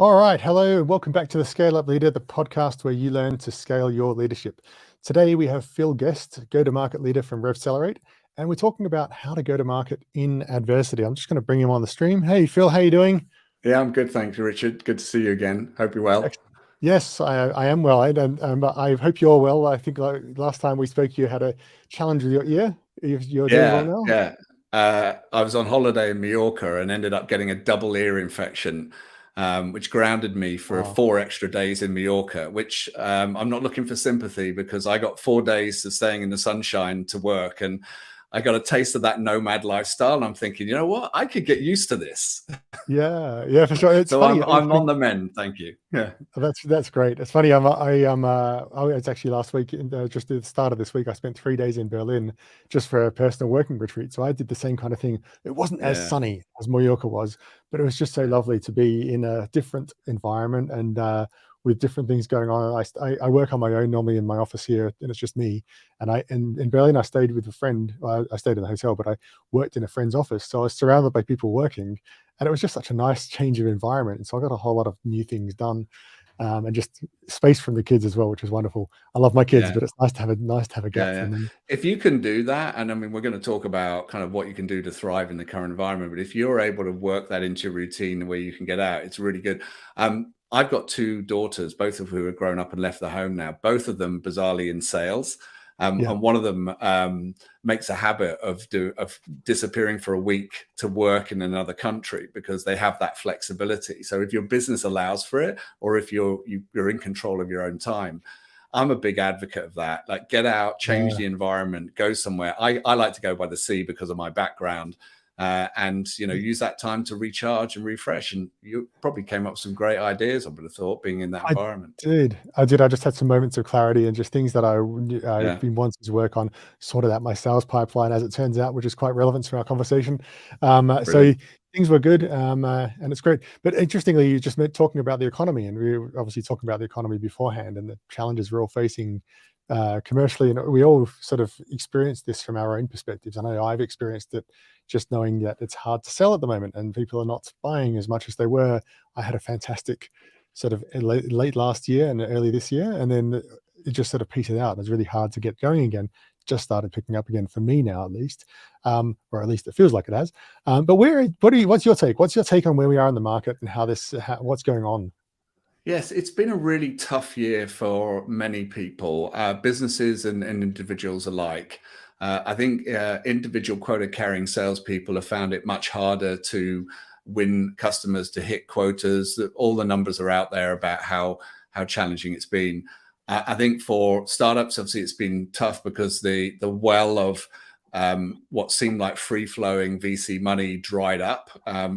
All right. Hello. Welcome back to the Scale Up Leader, the podcast where you learn to scale your leadership. Today, we have Phil Guest, go-to-market leader from RevCelerate, and we're talking about how to go to market in adversity. I'm just going to bring him on the stream. Hey, Phil, how you doing? Yeah, I'm good. Thank you, Richard. Good to see you again. Hope you're well. Yes, I am well, and I hope you're well. I think last time we spoke, you had a challenge with your ear. You're doing well now? Yeah. I was on holiday in Mallorca and ended up getting a double ear infection, which grounded me for 4 extra days in Mallorca, which I'm not looking for sympathy because I got 4 days of staying in the sunshine to work, and I got a taste of that nomad lifestyle. And I'm thinking, you know what? I could get used to this. Yeah, for sure. It's So funny. I'm on the mend. Thank you. Yeah. That's great. It's funny. It's actually last week, just at the start of this week, I spent 3 days in Berlin just for a personal working retreat. So I did the same kind of thing. It wasn't as sunny as Mallorca was, but it was just so lovely to be in a different environment and with different things going on. I work on my own normally in my office here, and it's just me. And in Berlin, I stayed with a friend. Well, I stayed in a hotel, but I worked in a friend's office. So I was surrounded by people working, and it was just such a nice change of environment. And so I got a whole lot of new things done. And just space from the kids as well, which is wonderful. I love my kids, but it's nice to have a gap from them. If you can do that, and I mean, we're going to talk about kind of what you can do to thrive in the current environment, but if you're able to work that into your routine where you can get out, it's really good. I've got 2 daughters, both of who are grown up and left the home now, both of them bizarrely in sales. And one of them makes a habit of disappearing for a week to work in another country because they have that flexibility. So if your business allows for it, or if you're in control of your own time, I'm a big advocate of that. Like, get out, change the environment, go somewhere. I like to go by the sea because of my background. And use that time to recharge and refresh. And you probably came up with some great ideas, I would have thought, being in that environment. I did. I just had some moments of clarity and just things that I've been wanting to work on, sorted out my sales pipeline, as it turns out, which is quite relevant to our conversation. So things were good, and it's great. But interestingly, you just meant talking about the economy, and we were obviously talking about the economy beforehand and the challenges we're all facing commercially, and we all sort of experienced this from our own perspectives. I know I've experienced it, just knowing that it's hard to sell at the moment and people are not buying as much as they were. I had a fantastic sort of late last year and early this year, and then it just sort of petered out. It was really hard to get going again. Just started picking up again for me now, at least, or at least it feels like it has. But what's your take? What's your take on where we are in the market and what's going on? Yes, it's been a really tough year for many people, businesses and individuals alike. I think individual quota-carrying salespeople have found it much harder to win customers, to hit quotas. All the numbers are out there about how challenging it's been. I think for startups, obviously, it's been tough because the well of what seemed like free-flowing VC money dried up,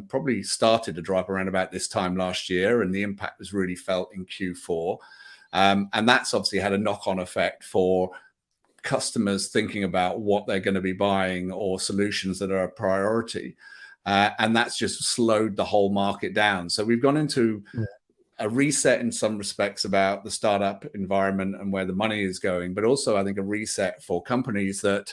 probably started to dry up around about this time last year, and the impact was really felt in Q4. And that's obviously had a knock-on effect for customers thinking about what they're going to be buying or solutions that are a priority. And that's just slowed the whole market down. So we've gone into a reset in some respects about the startup environment and where the money is going, but also I think a reset for companies that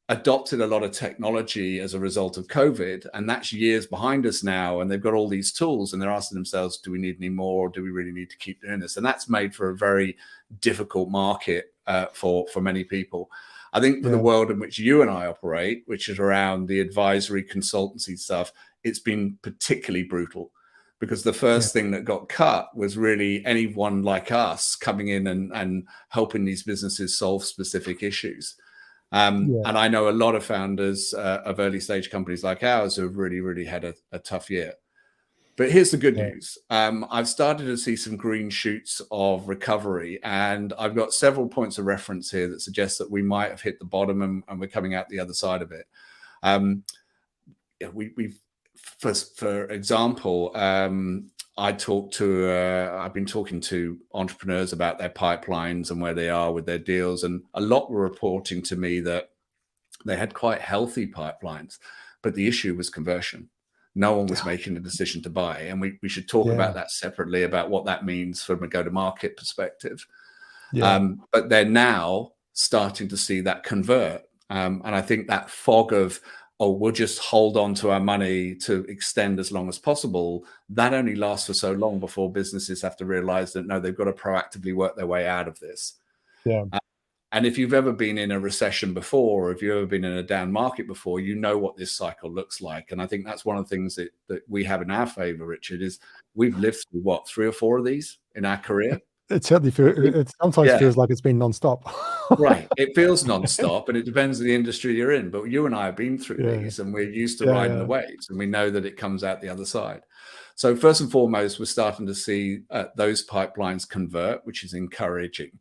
adopted a lot of technology as a result of COVID, and that's years behind us now, and they've got all these tools and they're asking themselves, do we need any more, or do we really need to keep doing this? And that's made for a very difficult market for many people. I think for the world in which you and I operate, which is around the advisory consultancy stuff, it's been particularly brutal, because the first thing that got cut was really anyone like us coming in and helping these businesses solve specific issues. And I know a lot of founders of early stage companies like ours who have really, really had a tough year. But here's the good news. I've started to see some green shoots of recovery, and I've got several points of reference here that suggest that we might have hit the bottom and we're coming out the other side of it. For example, I've been talking to entrepreneurs about their pipelines and where they are with their deals, and a lot were reporting to me that they had quite healthy pipelines, but the issue was conversion. No one was making a decision to buy, and we should talk about that separately, about what that means from a go-to-market perspective. But they're now starting to see that convert, and I think that fog of oh, we'll just hold on to our money to extend as long as possible, that only lasts for so long before businesses have to realize that, no, they've got to proactively work their way out of this. Yeah. And if you've ever been in a recession before, or if you've ever been in a down market before, you know what this cycle looks like. And I think that's one of the things that we have in our favor, Richard, is we've lived through, what, 3 or 4 of these in our career? It certainly feels, it sometimes feels like it's been nonstop. Right. It feels nonstop, and it depends on the industry you're in. But you and I have been through Yeah. these, and we're used to riding the waves, and we know that it comes out the other side. So first and foremost, we're starting to see those pipelines convert, which is encouraging.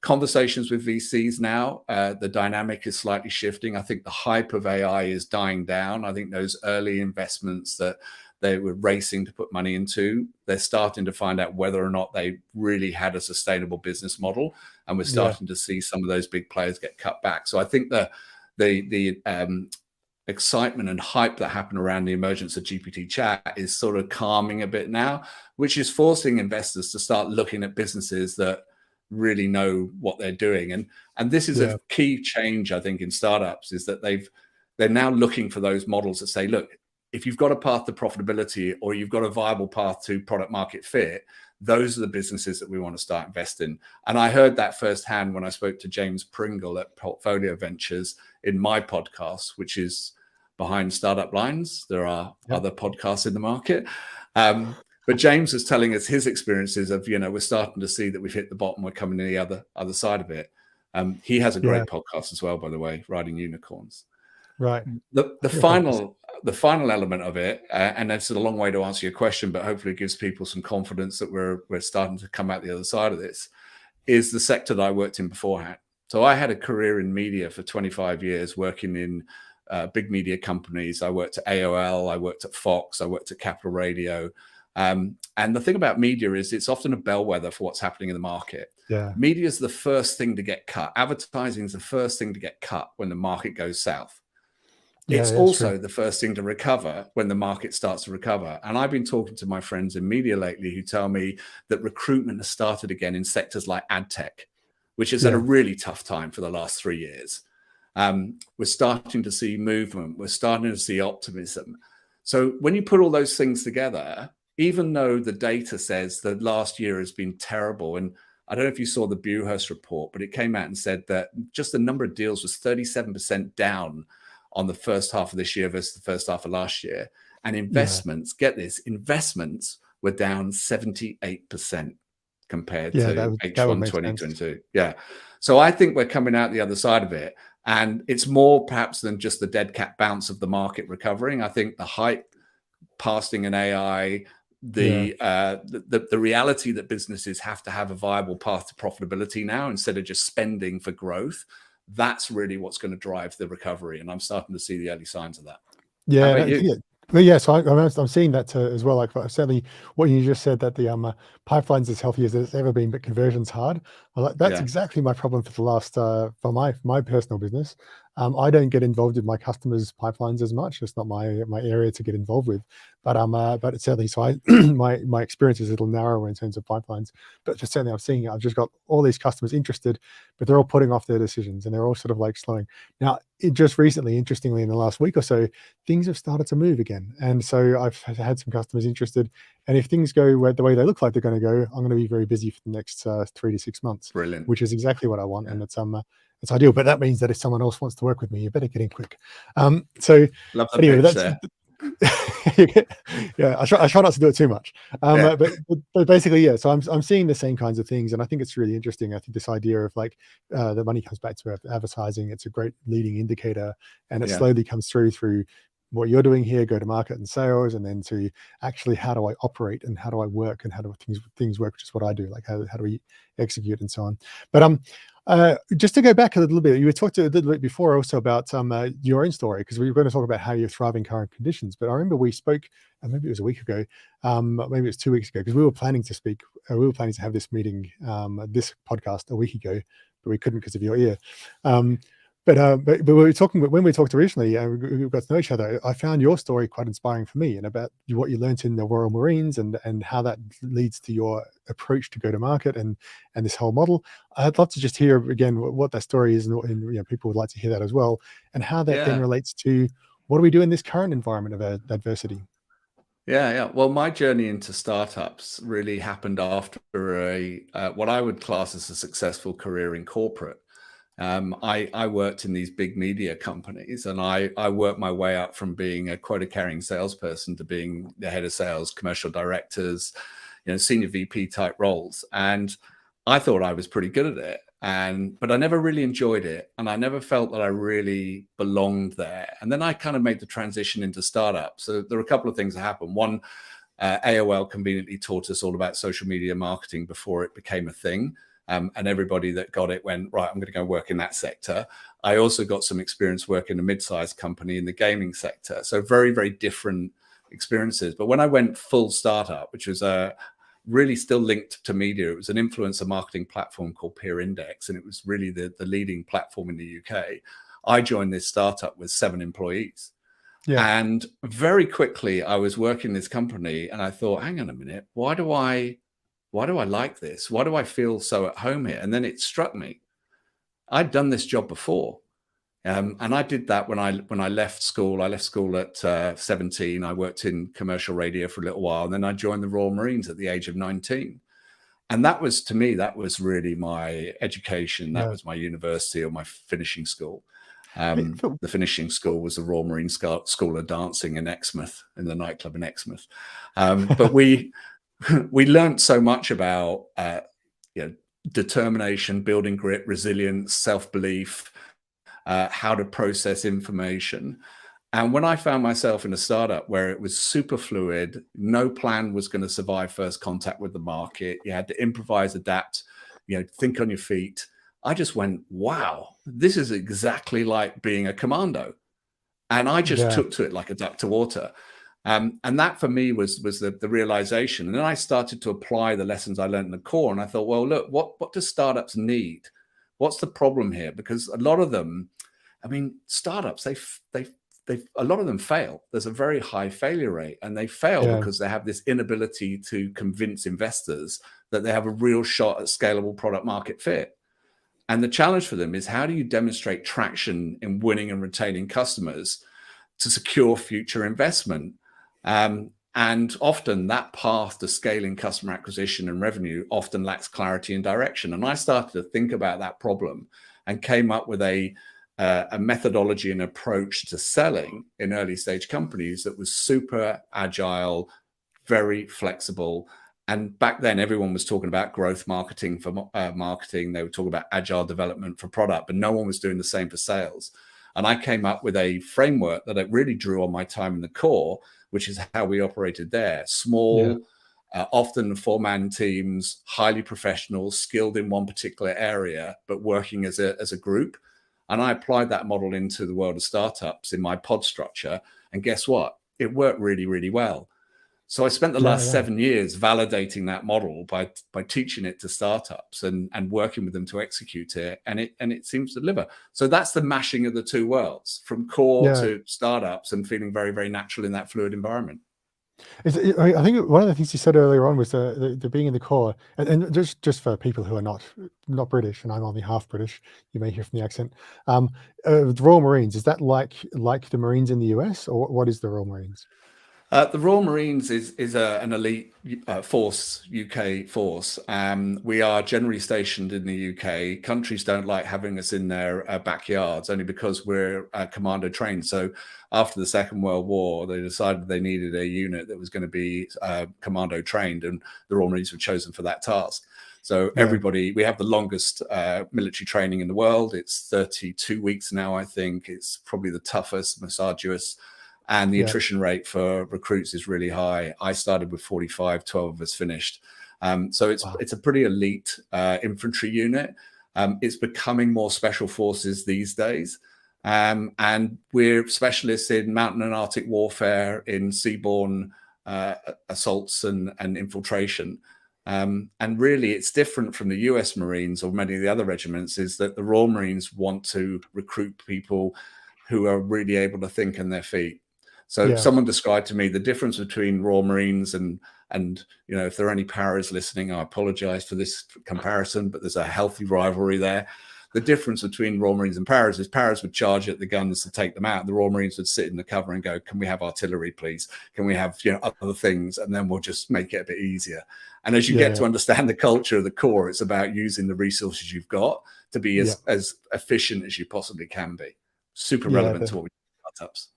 Conversations with VCs now, the dynamic is slightly shifting. I think the hype of AI is dying down. I think those early investments that they were racing to put money into, they're starting to find out whether or not they really had a sustainable business model. And we're starting to see some of those big players get cut back. So I think the excitement and hype that happened around the emergence of GPT chat is sort of calming a bit now, which is forcing investors to start looking at businesses that really know what they're doing. And this is a key change, I think, in startups, is that they're now looking for those models that say, look, if you've got a path to profitability, or you've got a viable path to product market fit, those are the businesses that we want to start investing. And I heard that firsthand when I spoke to James Pringle at Portfolio Ventures in my podcast, which is Behind Startup Lines. There are other podcasts in the market. But James was telling us his experiences of, we're starting to see that we've hit the bottom, we're coming to the other side of it. He has a great podcast as well, by the way, Riding Unicorns. Right. The final element of it, and it's a long way to answer your question, but hopefully it gives people some confidence that we're starting to come out the other side of this, is the sector that I worked in beforehand. So I had a career in media for 25 years, working in big media companies. I worked at AOL, I worked at Fox, I worked at Capital Radio. And the thing about media is it's often a bellwether for what's happening in the market. Media is the first thing to get cut. Advertising is the first thing to get cut when the market goes south. It's also the first thing to recover when the market starts to recover. And I've been talking to my friends in media lately who tell me that recruitment has started again in sectors like ad tech, which has had a really tough time for the last 3 years. We're starting to see movement. We're starting to see optimism. So when you put all those things together, even though the data says that last year has been terrible, and I don't know if you saw the Buhurst report, but it came out and said that just the number of deals was 37% down on the first half of this year versus the first half of last year. And investments, get this, investments were down 78% compared to H1 2022. Yeah. So I think we're coming out the other side of it. And it's more perhaps than just the dead cat bounce of the market recovering. I think the hype passing in AI, the reality that businesses have to have a viable path to profitability now instead of just spending for growth, that's really what's going to drive the recovery. And I'm starting to see the early signs of that. So I'm seeing that as well. Like certainly what you just said, that the pipeline's as healthy as it's ever been, but conversion's hard. That's exactly my problem for the last for my personal business. I don't get involved in my customers' pipelines as much. It's not my area to get involved with. But it's certainly, so my experience is a little narrower in terms of pipelines. But just certainly I'm seeing it. I've just got all these customers interested, but they're all putting off their decisions, and they're all sort of like slowing. Now, just recently, interestingly, in the last week or so, things have started to move again. And so I've had some customers interested. And if things go the way they look like they're going to go, I'm going to be very busy for the next 3 to 6 months. Brilliant. Which is exactly what I want. And it's ideal. But that means that if someone else wants to work with me, you better get in quick. So love the anyway, pitch there. I try not to do it too much. But basically, so I'm seeing the same kinds of things, and I think it's really interesting. I think this idea of like the money comes back to advertising. It's a great leading indicator, and it slowly comes through what you're doing here, go to market and sales, and then to actually how do I operate and how do I work and how do things work, which is what I do. Like how do we execute and so on. But just to go back a little bit, you were talking a little bit before also about your own story, because we were going to talk about how you thrive in current conditions. But I remember we spoke, maybe it was a week ago, maybe it was 2 weeks ago, because we were planning to speak, we were planning to have this meeting, this podcast a week ago, but we couldn't because of your ear. But we were talking when we talked originally, we got to know each other. I found your story quite inspiring for me, and about what you learnt in the Royal Marines, and how that leads to your approach to go to market, and this whole model. I'd love to just hear again what that story is, and people would like to hear that as well, and how that then Yeah. relates to what do we do in this current environment of adversity. Yeah. Well, my journey into startups really happened after what I would class as a successful career in corporate. I worked in these big media companies, and I worked my way up from being a quota carrying salesperson to being the head of sales, commercial directors, senior VP type roles. And I thought I was pretty good at it. But I never really enjoyed it. And I never felt that I really belonged there. And then I kind of made the transition into startups. So there are a couple of things that happened. One, AOL conveniently taught us all about social media marketing before it became a thing. And everybody that got it went, right, I'm going to go work in that sector. I also got some experience working in a mid-sized company in the gaming sector. So very, very different experiences. But when I went full startup, which was really still linked to media, it was an influencer marketing platform called Peer Index, and it was really the leading platform in the UK. I joined this startup with 7 employees. Yeah. And very quickly, I was working in this company, and I thought, hang on a minute, why do I like this? Why do I feel so at home here? And then it struck me, I'd done this job before. And I did that when I left school. I left school at 17. I worked in commercial radio for a little while. And then I joined the Royal Marines at the age of 19. And that was, to me, that was really my education. That Yeah. was my university or my finishing school. Hey, Phil. The finishing school was the Royal Marine School of Dancing in Exmouth, in the nightclub in Exmouth. But we learned so much about determination, building grit, resilience, self-belief, how to process information. And when I found myself in a startup where it was super fluid, no plan was going to survive first contact with the market, you had to improvise, adapt, think on your feet. I just went, wow, this is exactly like being a commando. And I just took to it like a duck to water. And that for me was the realization. And then I started to apply the lessons I learned in the core. And I thought, well, look, what do startups need? What's the problem here? Because a lot of them, I mean, startups, a lot of them fail. There's a very high failure rate, and they fail because they have this inability to convince investors that they have a real shot at scalable product market fit. And the challenge for them is, how do you demonstrate traction in winning and retaining customers to secure future investment? And often that path to scaling customer acquisition and revenue often lacks clarity and direction. And I started to think about that problem and came up with a methodology and approach to selling in early stage companies that was super agile, very flexible. And back then, everyone was talking about growth marketing for marketing. They were talking about agile development for product, but no one was doing the same for sales. And I came up with a framework that I really drew on my time in the core, which is how we operated there. Small, often 4-man teams, highly professional, skilled in one particular area, but working as a group. And I applied that model into the world of startups in my pod structure. And guess what? It worked really, really well. So I spent the last 7 years validating that model by teaching it to startups and working with them to execute it. And it seems to deliver. So that's the mashing of the two worlds, from core to startups, and feeling very, very natural in that fluid environment. I think one of the things you said earlier on was the being in the core, and just for people who are not British, and I'm only half British, you may hear from the accent. The Royal Marines, is that like the Marines in the US, or what is the Royal Marines? The Royal Marines is an elite force, UK force. We are generally stationed in the UK. Countries don't like having us in their backyards, only because we're commando trained. So after the Second World War, they decided they needed a unit that was going to be commando trained, and the Royal Marines were chosen for that task. So we have the longest military training in the world. It's 32 weeks now, I think. It's probably the toughest, most arduous. And the attrition rate for recruits is really high. I started with 45, 12 of us finished. So it's a pretty elite infantry unit. It's becoming more special forces these days. And we're specialists in mountain and Arctic warfare, in seaborne assaults and infiltration. And really, it's different from the US Marines or many of the other regiments, is that the Royal Marines want to recruit people who are really able to think on their feet. So someone described to me the difference between Royal Marines and if there are any paras listening, I apologize for this comparison, but there's a healthy rivalry there. The difference between Royal Marines and paras is paras would charge at the guns to take them out. The Royal Marines would sit in the cover and go, can we have artillery, please? Can we have other things? And then we'll just make it a bit easier. And as you get to understand the culture of the Corps, it's about using the resources you've got to be as efficient as you possibly can be. Super relevant to what we do in startups.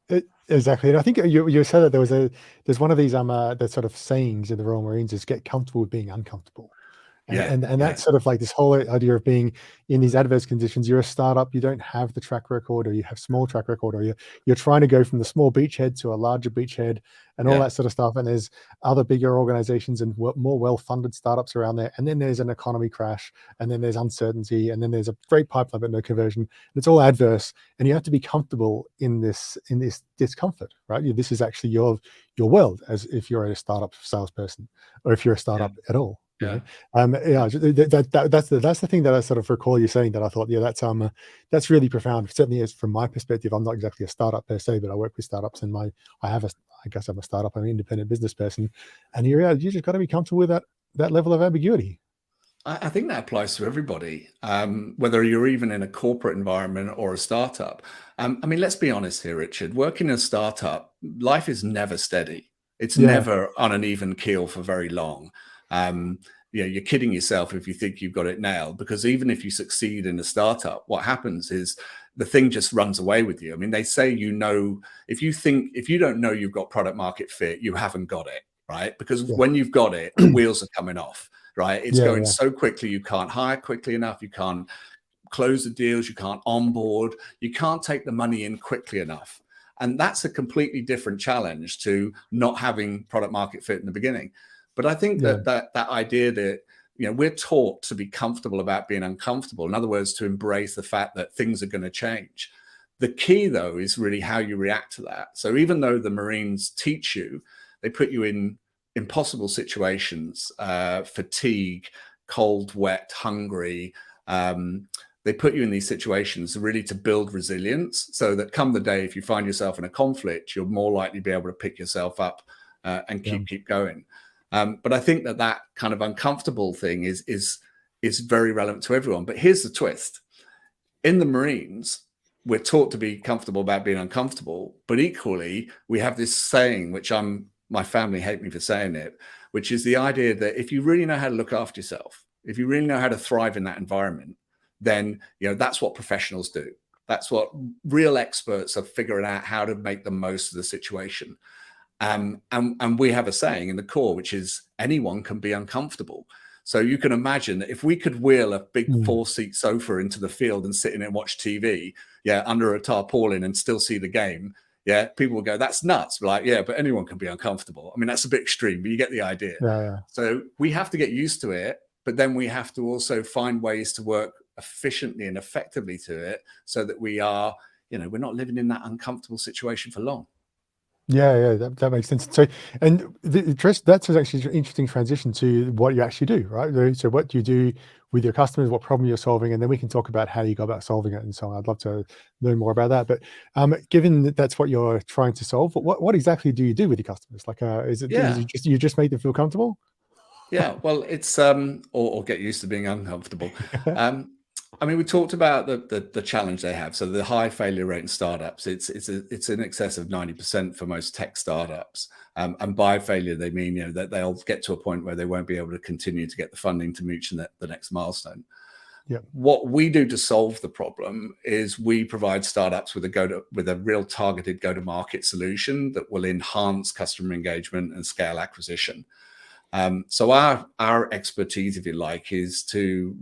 Exactly. And I think you said that there's one of these the sort of sayings in the Royal Marines is get comfortable with being uncomfortable. And that's sort of like this whole idea of being in these adverse conditions. You're a startup, you don't have the track record, or you have small track record, or you're trying to go from the small beachhead to a larger beachhead and all that sort of stuff. And there's other bigger organizations and more well-funded startups around there. And then there's an economy crash, and then there's uncertainty, and then there's a great pipeline but no conversion. And it's all adverse. And you have to be comfortable in this discomfort, right? This is actually your world, as if you're a startup salesperson, or if you're a startup at all. That's the thing that I sort of recall you saying, that I thought, that's really profound. Certainly, is from my perspective. I'm not exactly a startup per se, but I work with startups, and I guess I'm a startup. I'm an independent business person, and you just got to be comfortable with that level of ambiguity. I think that applies to everybody, whether you're even in a corporate environment or a startup. I mean, let's be honest here, Richard. Working in a startup, life is never steady. It's never on an even keel for very long. You're kidding yourself if you think you've got it nailed, because even if you succeed in a startup, what happens is the thing just runs away with you. I mean, they say, if you don't know you've got product market fit, you haven't got it, right? Because when you've got it, the wheels are coming off, right? It's going so quickly, you can't hire quickly enough, you can't close the deals, you can't onboard, you can't take the money in quickly enough. And that's a completely different challenge to not having product market fit in the beginning. But I think that idea that, we're taught to be comfortable about being uncomfortable. In other words, to embrace the fact that things are going to change. The key, though, is really how you react to that. So even though the Marines teach you, they put you in impossible situations, fatigue, cold, wet, hungry. They put you in these situations really to build resilience, so that come the day, if you find yourself in a conflict, you're more likely to be able to pick yourself up and keep going. But I think that kind of uncomfortable thing is very relevant to everyone. But here's the twist. In the Marines, we're taught to be comfortable about being uncomfortable, but equally, we have this saying, which my family hate me for saying it, which is the idea that if you really know how to look after yourself, if you really know how to thrive in that environment, then that's what professionals do. That's what real experts are figuring out, how to make the most of the situation. And we have a saying in the Corps, which is anyone can be uncomfortable. So you can imagine that if we could wheel a big 4-seat sofa into the field and sit in and watch TV, under a tarpaulin and still see the game, people will go, that's nuts. But but anyone can be uncomfortable. I mean, that's a bit extreme, but you get the idea. So we have to get used to it, but then we have to also find ways to work efficiently and effectively to it, so that we are, we're not living in that uncomfortable situation for long. That makes sense. So, and that's actually an interesting transition to what you actually do, right? So what do you do with your customers, what problem you're solving, and then we can talk about how you go about solving it and so on. I'd love to learn more about that. But given that that's what you're trying to solve, what exactly do you do with your customers? Like, is it you just make them feel comfortable? Well, it's or get used to being uncomfortable. I mean, we talked about the challenge they have. So the high failure rate in startups, it's in excess of 90% for most tech startups. And by failure, they mean that they'll get to a point where they won't be able to continue to get the funding to reach the next milestone. What we do to solve the problem is we provide startups with a real targeted go-to-market solution that will enhance customer engagement and scale acquisition. So our expertise, if you like, is to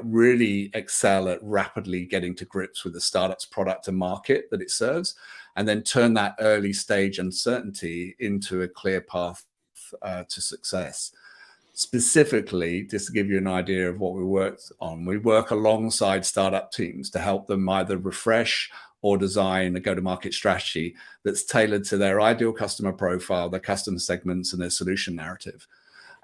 really excel at rapidly getting to grips with the startup's product and market that it serves, and then turn that early stage uncertainty into a clear path to success. Specifically, just to give you an idea of what we worked on, we work alongside startup teams to help them either refresh or design a go-to-market strategy that's tailored to their ideal customer profile, their customer segments, and their solution narrative.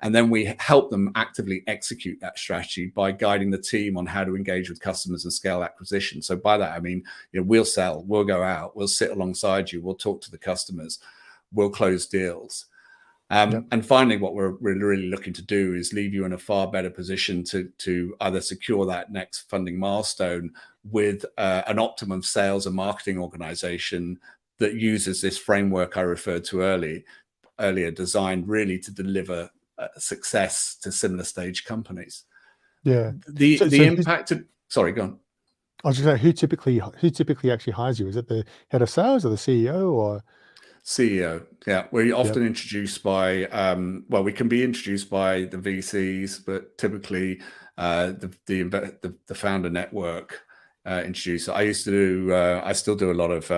And then we help them actively execute that strategy by guiding the team on how to engage with customers and scale acquisition. So by that, I mean, we'll sell, we'll go out, we'll sit alongside you, we'll talk to the customers, we'll close deals. And finally, what we're really looking to do is leave you in a far better position to either secure that next funding milestone with an optimum sales and marketing organization that uses this framework I referred to earlier, designed really to deliver success to similar stage companies. Yeah. The impact of, sorry, go on. I was just saying, who typically actually hires you? Is it the head of sales or the CEO or? CEO? Yeah, we're often introduced by, well, we can be introduced by the VCs, but typically the founder network introduce. I still do a lot of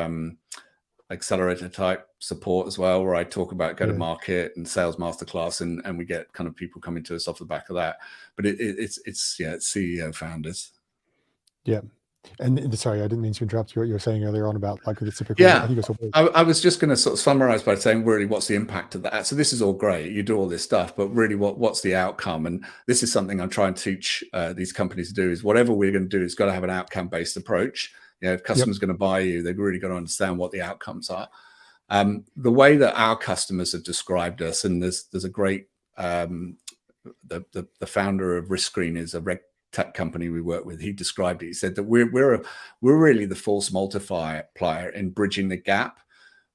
accelerator type support as well, where I talk about go to market and sales masterclass, and we get kind of people coming to us off the back of that. But it's CEO founders. Yeah. And sorry, I didn't mean to interrupt you. What you were saying earlier on about like the typical. Yeah, I was just going to sort of summarize by saying, really, what's the impact of that? So this is all great. You do all this stuff, but really, what's the outcome? And this is something I'm trying to teach these companies to do. Is whatever we're going to do, it's got to have an outcome-based approach. If customers are going to buy you, they've really got to understand what the outcomes are. The way that our customers have described us, and there's a great the founder of Risk Screen is a reg tech company we work with. He described it. He said that we're really the force multiplier in bridging the gap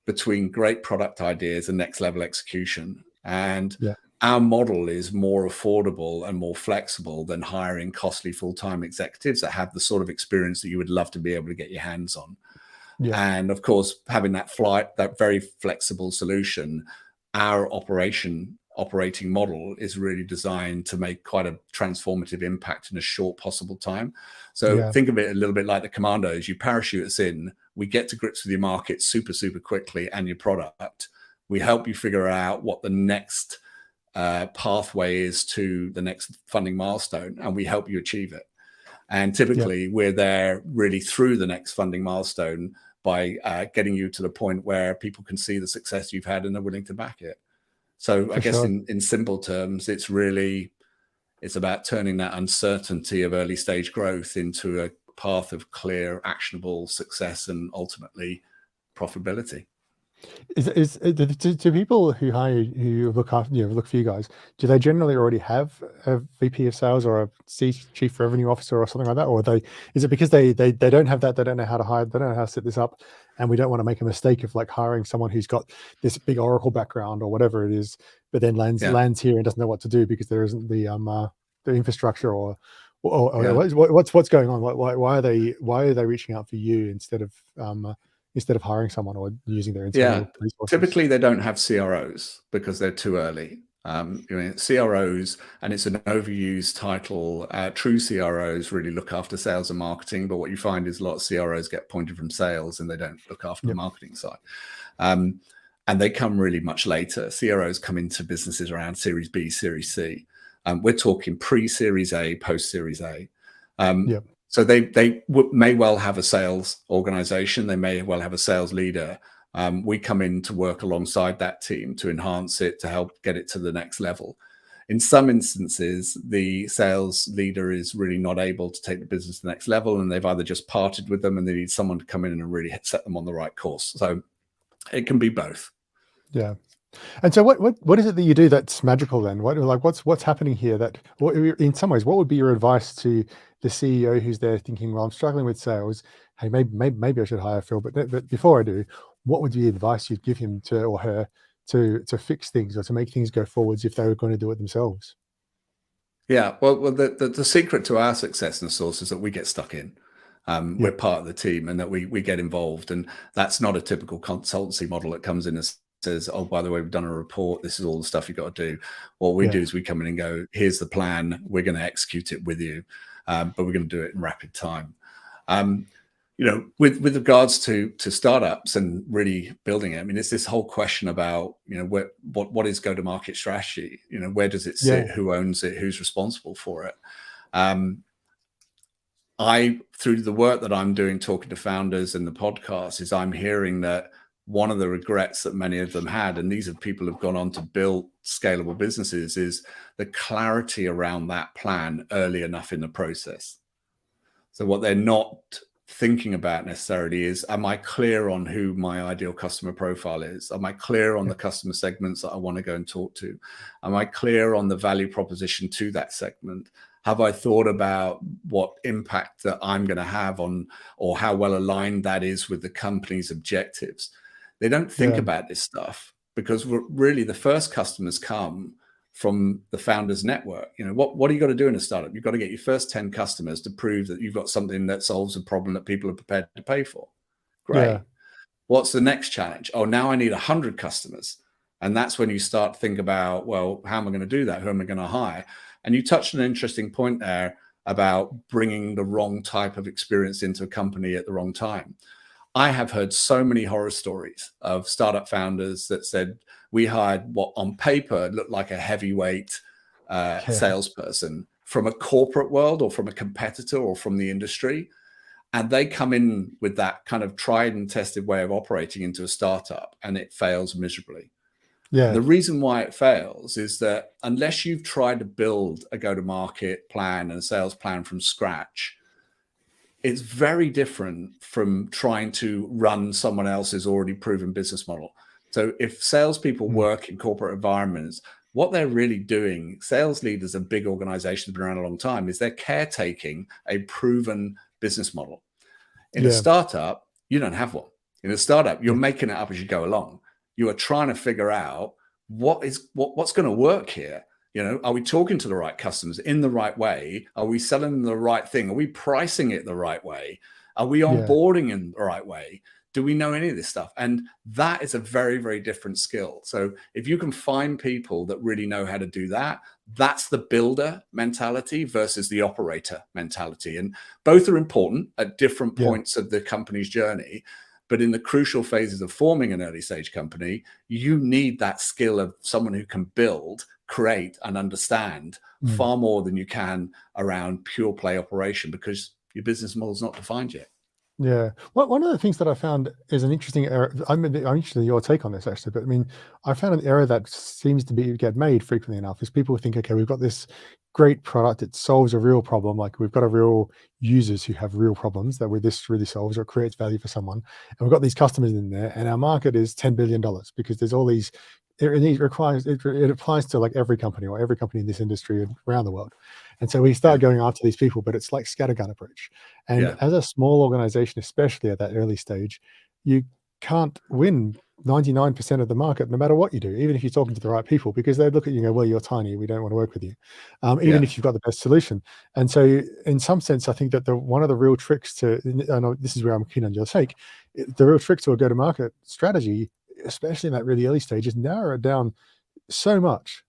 between great product ideas and next level execution. And our model is more affordable and more flexible than hiring costly full-time executives that have the sort of experience that you would love to be able to get your hands on. And of course, having that very flexible solution, our operating model is really designed to make quite a transformative impact in a short possible time. So think of it a little bit like the Commandos. You parachute us in, we get to grips with your market super quickly and your product. We help you figure out what the next pathway is to the next funding milestone, and we help you achieve it. And typically we're there really through the next funding milestone by getting you to the point where people can see the success you've had and are willing to back it. So I guess in simple terms, it's about turning that uncertainty of early stage growth into a path of clear, actionable success and ultimately profitability. Do people who hire, who look after, look for you guys, do they generally already have a VP of sales or a chief revenue officer or something like that? Or is it because they don't have that, they don't know how to hire, they don't know how to set this up, and we don't want to make a mistake of like hiring someone who's got this big Oracle background or whatever it is, but then lands here and doesn't know what to do because there isn't the infrastructure or what's going on? Why are they reaching out for you instead of hiring someone or using their internal resources? Typically they don't have CROs because they're too early. CROs, and it's an overused title, true CROs really look after sales and marketing, but what you find is a lot of CROs get appointed from sales and they don't look after the marketing side. And they come really much later. CROs come into businesses around Series B, Series C. We're talking pre-Series A, post-Series A. So they may well have a sales organization. They may well have a sales leader. We come in to work alongside that team to enhance it, to help get it to the next level. In some instances, the sales leader is really not able to take the business to the next level, and they've either just parted with them and they need someone to come in and really set them on the right course. So it can be both. Yeah. And so what is it that you do that's magical then? What's happening here that, in some ways, what would be your advice to the CEO who's there thinking, well, I'm struggling with sales. Hey, maybe I should hire Phil, but before I do, what would be the advice you'd give him or her to fix things or to make things go forwards if they were going to do it themselves? Yeah, well, the secret to our success in the Source is that we get stuck in. We're part of the team and that we get involved, and that's not a typical consultancy model that comes in and says, oh, by the way, we've done a report, this is all the stuff you've got to do. What we do is we come in and go, here's the plan, we're going to execute it with you, but we're going to do it in rapid time. With regards to startups and really building it, I mean, it's this whole question about, what is go-to-market strategy? Where does it sit? Who owns it? Who's responsible for it? Through the work that I'm doing, talking to founders and the podcast, is I'm hearing that one of the regrets that many of them had, and these are people who've gone on to build scalable businesses, is the clarity around that plan early enough in the process. So what they're not thinking about necessarily is, am I clear on who my ideal customer profile is? Am I clear on the customer segments that I want to go and talk to? Am I clear on the value proposition to that segment? Have I thought about what impact that I'm going to have on, or how well aligned that is with the company's objectives? They don't think about this stuff, because really the first customers come from the founders network. You know, what are you got to do in a startup? You've got to get your first 10 customers to prove that you've got something that solves a problem that people are prepared to pay for. Great. Yeah. What's the next challenge? Oh, now I need 100 customers. And that's when you start to think about, well, how am I going to do that? Who am I going to hire? And you touched on an interesting point there about bringing the wrong type of experience into a company at the wrong time. I have heard so many horror stories of startup founders that said, we hired what on paper looked like a heavyweight salesperson from a corporate world or from a competitor or from the industry. And they come in with that kind of tried and tested way of operating into a startup, and it fails miserably. Yeah. The reason why it fails is that unless you've tried to build a go-to-market plan and a sales plan from scratch, it's very different from trying to run someone else's already proven business model. So if salespeople work in corporate environments, what they're really doing, sales leaders of big organizations have been around a long time, is they're caretaking a proven business model. In a startup, you don't have one. In a startup, you're making it up as you go along. You are trying to figure out what's going to work here. You know, are we talking to the right customers in the right way? Are we selling them the right thing? Are we pricing it the right way? Are we onboarding in the right way? Do we know any of this stuff? And that is a very, very different skill. So if you can find people that really know how to do that, that's the builder mentality versus the operator mentality. And both are important at different points of the company's journey. But in the crucial phases of forming an early stage company, you need that skill of someone who can build, create, and understand far more than you can around pure play operation, because your business model is not defined yet. Yeah. Well, one of the things that I found is an interesting error. I'm interested in your take on this, actually. But I mean, I found an error that seems to get made frequently enough is people think, okay, we've got this great product. It solves a real problem. Like we've got a real users who have real problems that this really solves or creates value for someone. And we've got these customers in there, and our market is $10 billion because there's all these. It applies to like every company or every company in this industry around the world. And so we start going after these people, but it's like scattergun approach. And as a small organization, especially at that early stage, you can't win 99% of the market, no matter what you do, even if you're talking to the right people, because they look at you and go, well, you're tiny, we don't want to work with you, even if you've got the best solution. And so in some sense, I think that one of the real tricks to, and this is where I'm keen on your take, the real trick to a go-to-market strategy, especially in that really early stage, is narrow it down so much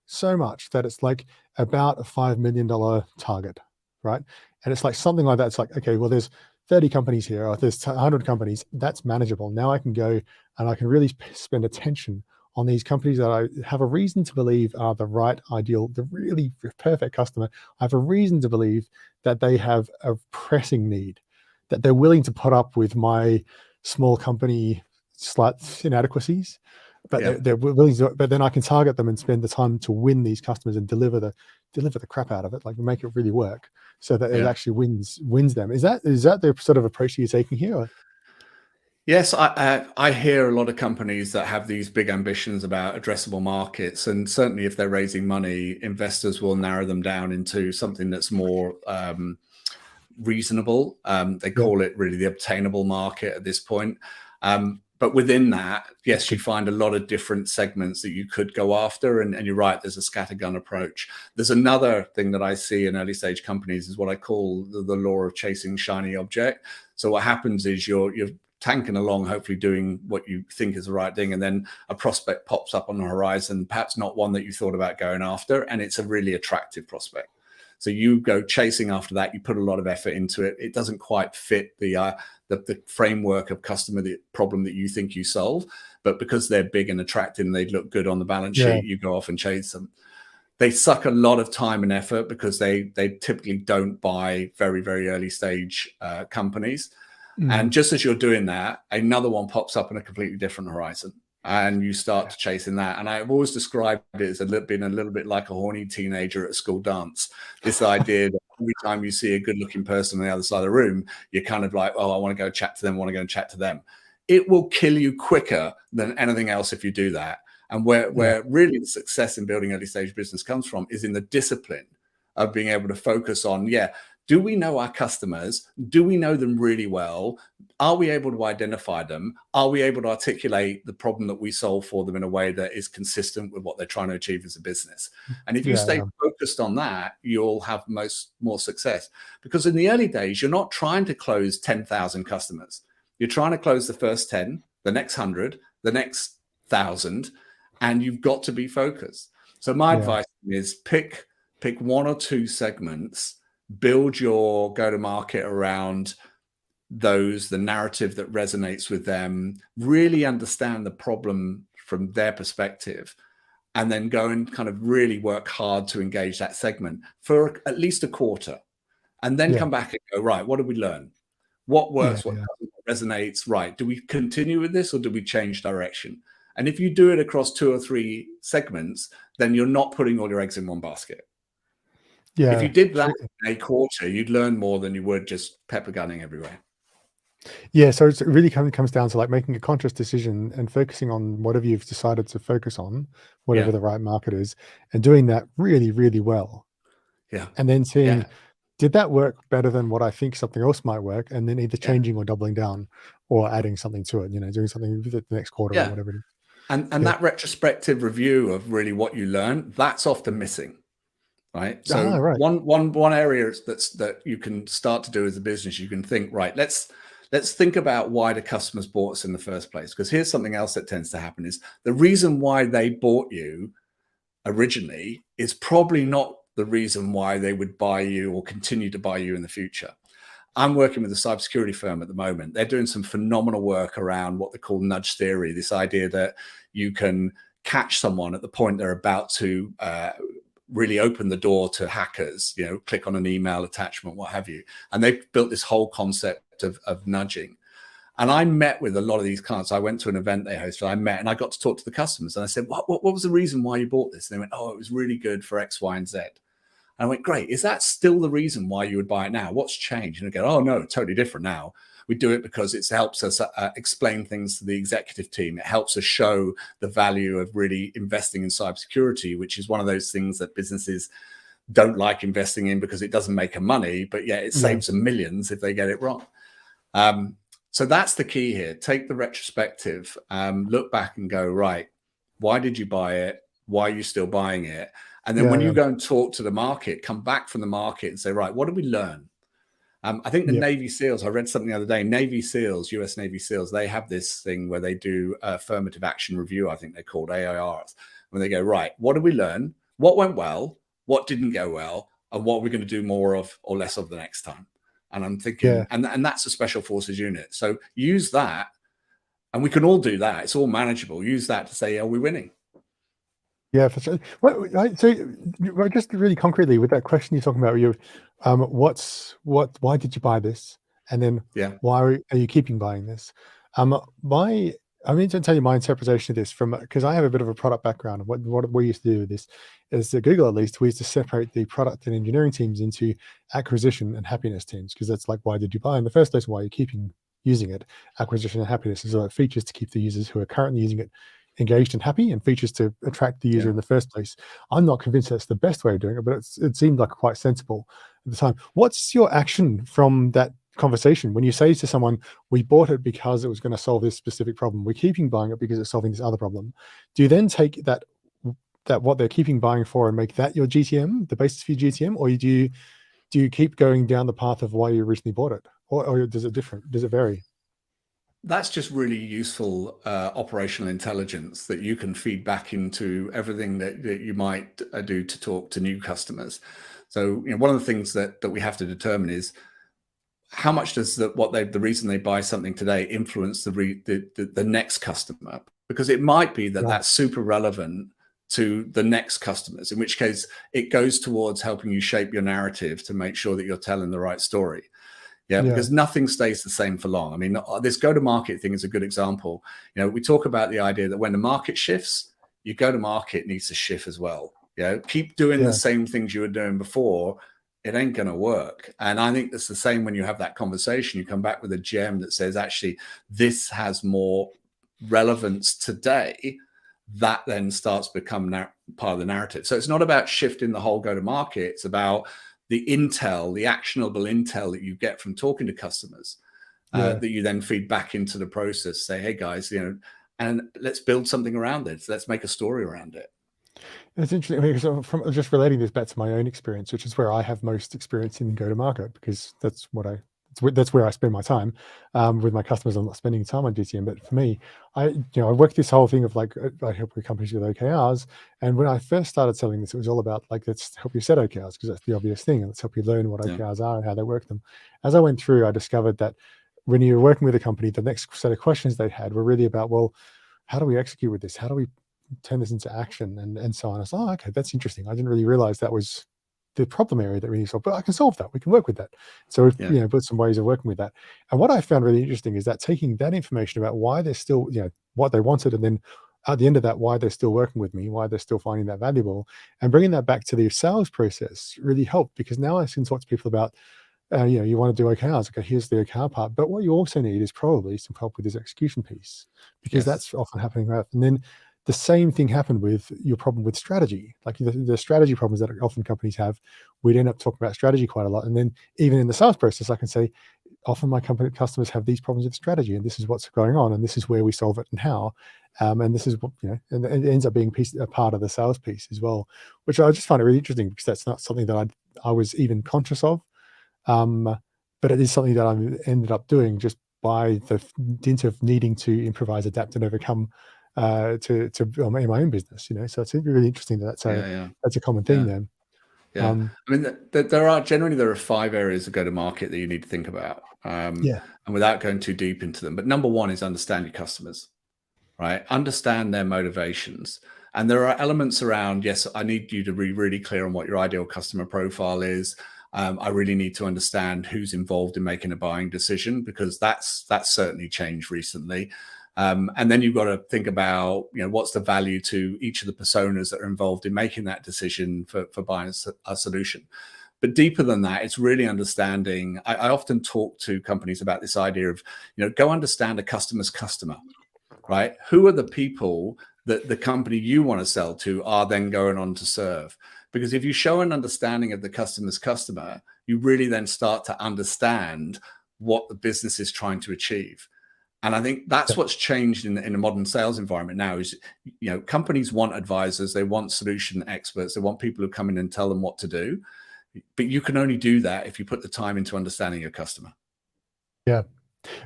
that it's like about a $5 million target, right? And it's like something like that. It's like, okay, well, there's 30 companies here, or there's 100 companies. That's manageable. Now I can go and I can really spend attention on these companies that I have a reason to believe are the right ideal, the really perfect customer. I have a reason to believe that they have a pressing need, that they're willing to put up with my small company slight inadequacies, but they're willing to. But then I can target them and spend the time to win these customers and deliver the crap out of it, like make it really work, so that it actually wins them. Is that the sort of approach you're taking here? Or? Yes, I hear a lot of companies that have these big ambitions about addressable markets, and certainly if they're raising money, investors will narrow them down into something that's more reasonable. They call it really the obtainable market at this point. But within that, yes, you find a lot of different segments that you could go after. And you're right, there's a scattergun approach. There's another thing that I see in early stage companies is what I call the law of chasing shiny object. So what happens is you're tanking along, hopefully doing what you think is the right thing. And then a prospect pops up on the horizon, perhaps not one that you thought about going after. And it's a really attractive prospect. So you go chasing after that. You put a lot of effort into it. It doesn't quite fit the framework of customer problem that you think you solve. But because they're big and attractive and they look good on the balance sheet, you go off and chase them. They suck a lot of time and effort because they typically don't buy very, very early stage companies. And just as you're doing that, another one pops up on a completely different horizon, and you start to chasing that. And I've always described it as being a little bit like a horny teenager at a school dance. This idea that every time you see a good-looking person on the other side of the room, you're kind of like, oh, I want to go chat to them, I want to go and chat to them. It will kill you quicker than anything else if you do that. And where really the success in building early stage business comes from is in the discipline of being able to focus on, do we know our customers? Do we know them really well? Are we able to identify them? Are we able to articulate the problem that we solve for them in a way that is consistent with what they're trying to achieve as a business? And if you stay focused on that, you'll have more success. Because in the early days, you're not trying to close 10,000 customers. You're trying to close the first 10, the next 100, the next 1,000, and you've got to be focused. So my advice is pick one or two segments, build your go-to-market around those, the narrative that resonates with them, really understand the problem from their perspective, and then go and kind of really work hard to engage that segment for at least a quarter. And then come back and go, right, what did we learn? What works? What resonates? Right. Do we continue with this or do we change direction? And if you do it across 2 or 3 segments, then you're not putting all your eggs in one basket. Yeah. If you did that in a quarter, you'd learn more than you would just pepper gunning everywhere. Yeah. So it really comes down to like making a conscious decision and focusing on whatever you've decided to focus on, whatever the right market is, and doing that really, really well. Yeah. And then seeing, did that work better than what I think something else might work? And then either changing or doubling down or adding something to it, doing something with it the next quarter or whatever it is. And that retrospective review of really what you learned, that's often missing. Right. So one area that you can start to do as a business, you can think, right, let's think about why the customers bought us in the first place. Because here's something else that tends to happen is the reason why they bought you originally is probably not the reason why they would buy you or continue to buy you in the future. I'm working with a cybersecurity firm at the moment. They're doing some phenomenal work around what they call nudge theory, this idea that you can catch someone at the point they're about to really open the door to hackers, click on an email attachment, what have you. And they've built this whole concept of nudging. And I met with a lot of these clients. I went to an event they hosted. I met and I got to talk to the customers. And I said, what was the reason why you bought this? And they went, oh, it was really good for X, Y, and Z. And I went, great. Is that still the reason why you would buy it now? What's changed? And they go, oh, no, totally different now. We do it because it helps us explain things to the executive team. It helps us show the value of really investing in cybersecurity, which is one of those things that businesses don't like investing in because it doesn't make them money, but it saves them millions if they get it wrong. So that's the key here. Take the retrospective, look back and go, right, why did you buy it? Why are you still buying it? And then when you go and talk to the market, come back from the market and say, right, what did we learn? I think the Navy SEALs, I read something the other day, Navy SEALs, US Navy SEALs, they have this thing where they do affirmative action review, I think they're called AIRs, when they go, right, what did we learn? What went well? What didn't go well? And what are we going to do more of or less of the next time? And I'm thinking, and that's a special forces unit. So use that, and we can all do that. It's all manageable. Use that to say, are we winning? Yeah, for sure. So just really concretely with that question you're talking about, why did you buy this? And then why are you keeping buying this? I'm going to tell you my interpretation of this because I have a bit of a product background. What we used to do with this is at Google, at least, we used to separate the product and engineering teams into acquisition and happiness teams, because that's like, why did you buy in the first place? Why are you keeping using it? Acquisition and happiness is like features to keep the users who are currently using it engaged and happy, and features to attract the user in the first place. I'm not convinced that's the best way of doing it, but it seemed like quite sensible at the time. What's your action from that conversation when you say to someone, we bought it because it was going to solve this specific problem, we're keeping buying it because it's solving this other problem? Do you then take that what they're keeping buying for and make that your GTM, the basis for your GTM, or do you keep going down the path of why you originally bought it, or does it vary? That's just really useful operational intelligence that you can feed back into everything that you might do to talk to new customers. So one of the things that we have to determine is how much does the reason they buy something today influence the next customer? Because it might be that that's super relevant to the next customers, in which case it goes towards helping you shape your narrative to make sure that you're telling the right story. Yeah, because nothing stays the same for long. I mean, this go-to-market thing is a good example. We talk about the idea that when the market shifts, your go-to-market needs to shift as well. Keep doing the same things you were doing before, it ain't going to work. And I think it's the same when you have that conversation. You come back with a gem that says, actually, this has more relevance today. That then starts to become part of the narrative. So it's not about shifting the whole go-to-market. It's about the intel, the actionable intel that you get from talking to customers, that you then feed back into the process. Say, hey guys, and let's build something around it. Let's make a story around it. It's interesting because from just relating this back to my own experience, which is where I have most experience in go-to-market, because that's where I spend my time with my customers. I'm not spending time on GTM, but for me, I work this whole thing of like, I help with companies with OKRs. And when I first started selling this, it was all about like, let's help you set OKRs because that's the obvious thing. And let's help you learn what OKRs are and how they work them. As I went through, I discovered that when you're working with a company, the next set of questions they had were really about, well, how do we execute with this? How do we turn this into action and so on? I was like, oh, okay, that's interesting. I didn't really realize that was the problem area that we need to solve, but I can solve that. We can work with that. So we've put some ways of working with that. And what I found really interesting is that taking that information about why they're still, what they wanted, and then at the end of that, why they're still working with me, why they're still finding that valuable, and bringing that back to the sales process really helped, because now I can talk to people about, you want to do OKRs. Okay, here's the OKR part. But what you also need is probably some help with this execution piece, because that's often happening. Right? And then the same thing happened with your problem with strategy. Like the strategy problems that often companies have, we'd end up talking about strategy quite a lot. And then even in the sales process, I can say, often my customers have these problems with strategy, and this is what's going on, and this is where we solve it and how. And this is what, and it ends up being a part of the sales piece as well, which I just find it really interesting, because that's not something that I was even conscious of. But it is something that I ended up doing just by the dint of needing to improvise, adapt, and overcome in my own business. So it's really interesting that that's a common theme there. Yeah, I mean, there are 5 areas of go-to-market that you need to think about, and without going too deep into them. But number 1 is understand your customers, right? Understand their motivations. And there are elements around, yes, I need you to be really clear on what your ideal customer profile is. I really need to understand who's involved in making a buying decision, because that's certainly changed recently. And then you've got to think about, what's the value to each of the personas that are involved in making that decision for buying a solution. But deeper than that, it's really understanding. I often talk to companies about this idea of, go understand a customer's customer, right? Who are the people that the company you want to sell to are then going on to serve? Because if you show an understanding of the customer's customer, you really then start to understand what the business is trying to achieve. And I think that's what's changed in the modern sales environment now is, companies want advisors, they want solution experts, they want people who come in and tell them what to do. But you can only do that if you put the time into understanding your customer. Yeah.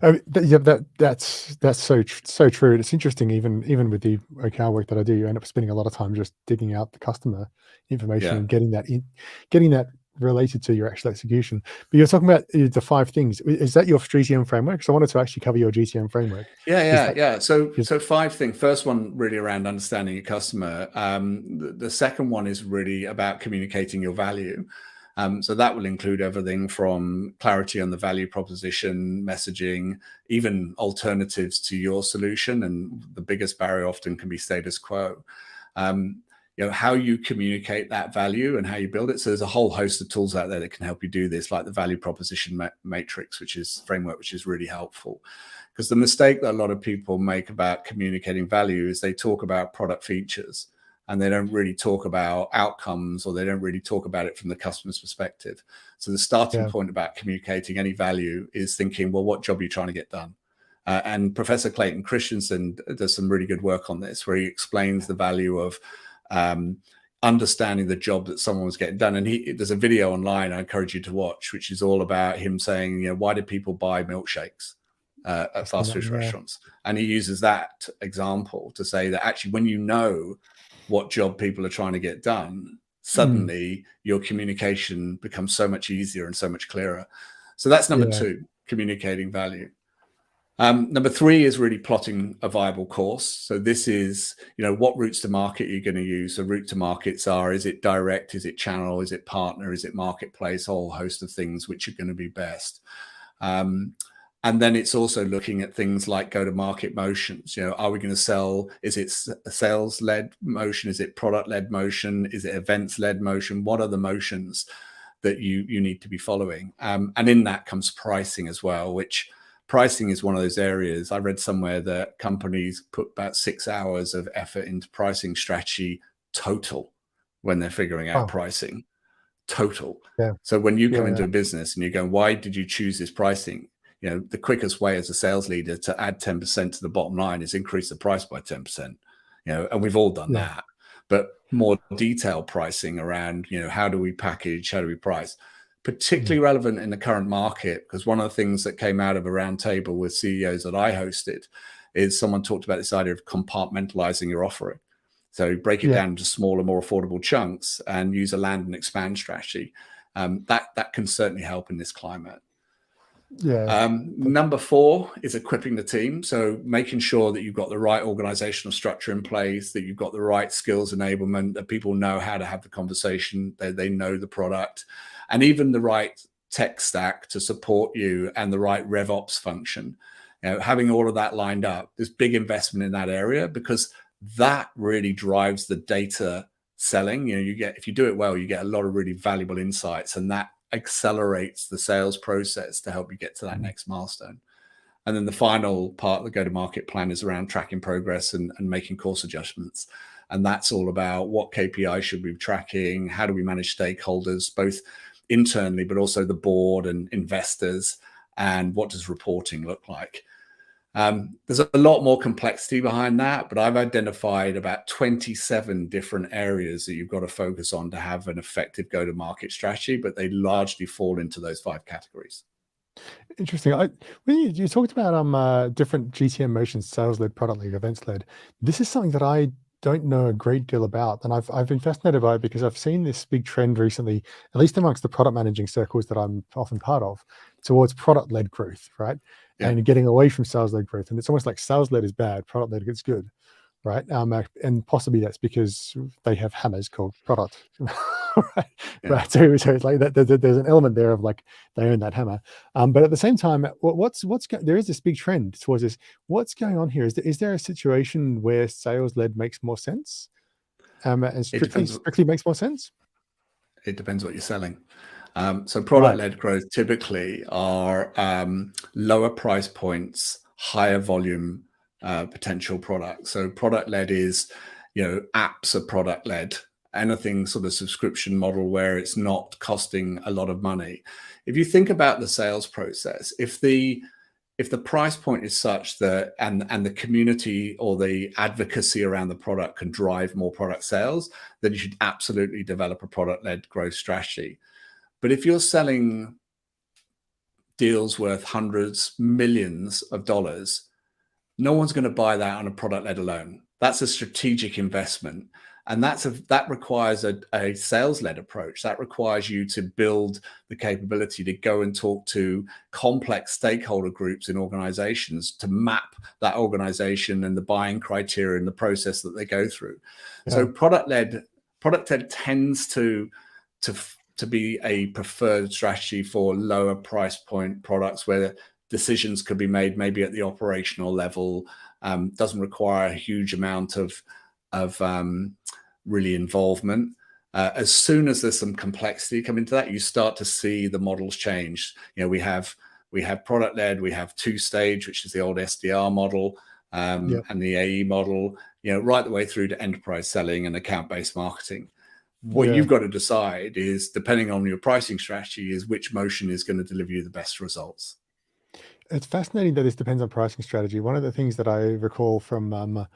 That's so true. And it's interesting, even with the OKR work that I do, you end up spending a lot of time just digging out the customer information and getting that related to your actual execution. But you're talking about the 5 things. Is that your GTM framework? Because I wanted to actually cover your GTM framework. So 5 things. First one, really around understanding your customer. The second one is really about communicating your value. So that will include everything from clarity on the value proposition, messaging, even alternatives to your solution. And the biggest barrier often can be status quo. How you communicate that value and how you build it. So there's a whole host of tools out there that can help you do this, like the value proposition matrix, which is really helpful. Because the mistake that a lot of people make about communicating value is they talk about product features and they don't really talk about outcomes, or they don't really talk about it from the customer's perspective. So the starting point about communicating any value is thinking, well, what job are you trying to get done? And Professor Clayton Christensen does some really good work on this, where he explains the value of understanding the job that someone was getting done. And there's a video online I encourage you to watch, which is all about him saying, why did people buy milkshakes at fast food restaurants? And he uses that example to say that actually, when you know what job people are trying to get done, suddenly your communication becomes so much easier and so much clearer. So that's number 2, communicating value. Number 3 is really plotting a viable course. So this is, what routes to market you're going to use. So route to markets are, is it direct? Is it channel? Is it partner? Is it marketplace? A whole host of things which are going to be best. And then it's also looking at things like go-to-market motions. Are we going to sell? Is it a sales-led motion? Is it product-led motion? Is it events-led motion? What are the motions that you need to be following? And in that comes pricing as well, which pricing is one of those areas. I read somewhere that companies put about 6 hours of effort into pricing strategy total when they're figuring out pricing total. Yeah. So when you come into a business and you go, why did you choose this pricing? The quickest way as a sales leader to add 10% to the bottom line is increase the price by 10%, and we've all done that. But more detailed pricing around, how do we package, how do we price, particularly relevant in the current market, because one of the things that came out of a roundtable with CEOs that I hosted is someone talked about this idea of compartmentalizing your offering. So break it down into smaller, more affordable chunks and use a land and expand strategy. That can certainly help in this climate. Number 4 is equipping the team. So making sure that you've got the right organizational structure in place, that you've got the right skills enablement, that people know how to have the conversation, they know the product, and even the right tech stack to support you and the right RevOps function. Having all of that lined up, there's big investment in that area, because that really drives the data selling. If you do it well, you get a lot of really valuable insights, and that accelerates the sales process to help you get to that next milestone. And then the final part of the go-to-market plan is around tracking progress and making course adjustments. And that's all about what KPI should we be tracking, how do we manage stakeholders, both internally, but also the board and investors, and what does reporting look like? There's a lot more complexity behind that, but I've identified about 27 different areas that you've got to focus on to have an effective go-to-market strategy, but they largely fall into those 5 categories. Interesting. When you talked about different GTM motions, sales-led, product-led, events-led, this is something that I don't know a great deal about, and I've been fascinated by it because I've seen this big trend recently, at least amongst the product managing circles that I'm often part of, towards product-led growth, right? And getting away from sales-led growth. And it's almost like sales-led is bad, product-led gets good, right? And possibly that's because they have hammers called product, right? So it's like that. There's an element there of like they own that hammer. But at the same time, there is this big trend towards this. What's going on here? Is there a situation where sales-led makes more sense, and strictly makes more sense? It depends what you're selling. So product-led growth typically are lower price points, higher volume potential products. So product-led is, apps are product-led, anything sort of subscription model where it's not costing a lot of money. If you think about the sales process, if the price point is such that and the community or the advocacy around the product can drive more product sales, then you should absolutely develop a product-led growth strategy. But if you're selling deals worth hundreds, millions of dollars, no one's going to buy that on a product-led alone. That's a strategic investment. And that requires a sales-led approach. That requires you to build the capability to go and talk to complex stakeholder groups in organizations to map that organization and the buying criteria and the process that they go through. So product-led tends to be a preferred strategy for lower price point products where decisions could be made maybe at the operational level, doesn't require a huge amount of really involvement. As soon as there's some complexity come into that, you start to see the models change. We have product-led, we have 2-stage, which is the old SDR model, and the AE model, right the way through to enterprise selling and account-based marketing. What you've got to decide is, depending on your pricing strategy, is which motion is going to deliver you the best results. It's fascinating that this depends on pricing strategy. One of the things that I recall from